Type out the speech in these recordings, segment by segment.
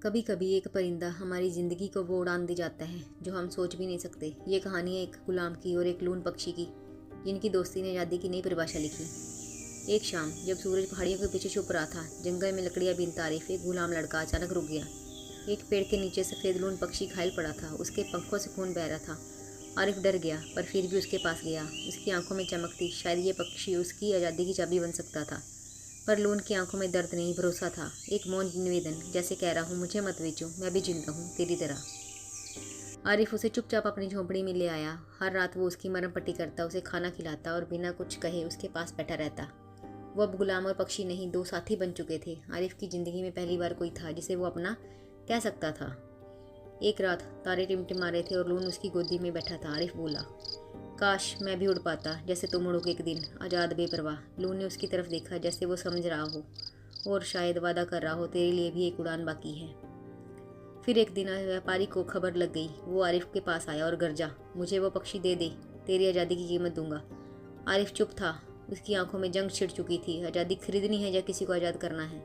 कभी कभी एक परिंदा हमारी ज़िंदगी को वो उड़ान दे जाता है जो हम सोच भी नहीं सकते। ये कहानी है एक गुलाम की और एक लून पक्षी की, जिनकी दोस्ती ने आज़ादी की नई परिभाषा लिखी। एक शाम जब सूरज पहाड़ियों के पीछे छुप रहा था, जंगल में लकड़ियाँ बिनता तारीफ, एक गुलाम लड़का अचानक रुक गया। एक पेड़ के नीचे सफ़ेद लून पक्षी घायल पड़ा था, उसके पंखों से खून बह रहा था। आरिफ डर गया, पर फिर भी उसके पास गया। उसकी आंखों में चमक थी, शायद ये पक्षी उसकी आज़ादी की चाबी बन सकता था। पर लून की आंखों में दर्द नहीं, भरोसा था। एक मौन निवेदन, जैसे कह रहा हूँ, मुझे मत बेचो, मैं भी जिंदा हूँ तेरी तरह। आरिफ उसे चुपचाप अपनी झोंपड़ी में ले आया। हर रात वो उसकी मरहम पट्टी करता, उसे खाना खिलाता और बिना कुछ कहे उसके पास बैठा रहता। वो अब गुलाम और पक्षी नहीं, दो साथी बन चुके थे। आरिफ की जिंदगी में पहली बार कोई था जिसे वो अपना कह सकता था। एक रात तारे टिमटिमा रहे थे और लून उसकी गोदी में बैठा था। आरिफ बोला, काश मैं भी उड़ पाता जैसे तुम उड़ोगे एक दिन, आज़ाद बेपरवाह। लून ने उसकी तरफ देखा, जैसे वो समझ रहा हो और शायद वादा कर रहा हो, तेरे लिए भी एक उड़ान बाकी है। फिर एक दिन व्यापारी को खबर लग गई। वो आरिफ के पास आया और गरजा, मुझे वो पक्षी दे दे, तेरी आज़ादी की कीमत दूंगा। आरिफ चुप था, उसकी आंखों में जंग छिड़ चुकी थी। आज़ादी खरीदनी है या किसी को आज़ाद करना है।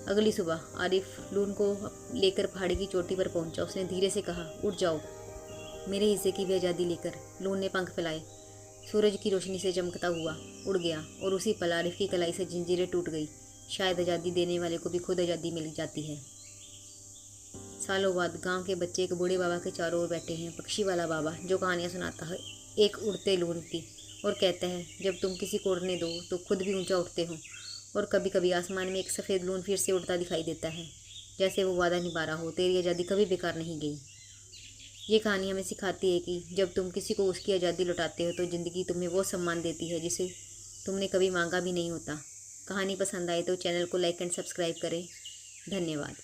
अगली सुबह आरिफ लून को लेकर पहाड़ी की चोटी पर पहुंचा। उसने धीरे से कहा, उठ जाओ, मेरे हिस्से की भी आज़ादी लेकर। लून ने पंख फैलाए, सूरज की रोशनी से चमकता हुआ उड़ गया और उसी पल आरिफ की कलाई से जंजीरें टूट गई। शायद आज़ादी देने वाले को भी खुद आज़ादी मिल जाती है। सालों बाद गांव के बच्चे एक बूढ़े बाबा के चारों ओर बैठे हैं। पक्षी वाला बाबा जो कहानियाँ सुनाता है एक उड़ते लून की, और कहता है, जब तुम किसी को उड़ने दो तो खुद भी ऊंचा उठते हो। और कभी कभी आसमान में एक सफ़ेद लून फिर से उड़ता दिखाई देता है, जैसे वो वादा निभा रहा हो, तेरी आज़ादी कभी बेकार नहीं गई। ये कहानी हमें सिखाती है कि जब तुम किसी को उसकी आज़ादी लौटाते हो तो ज़िंदगी तुम्हें वो सम्मान देती है जिसे तुमने कभी मांगा भी नहीं होता। कहानी पसंद आए तो चैनल को लाइक एंड सब्सक्राइब करें। धन्यवाद।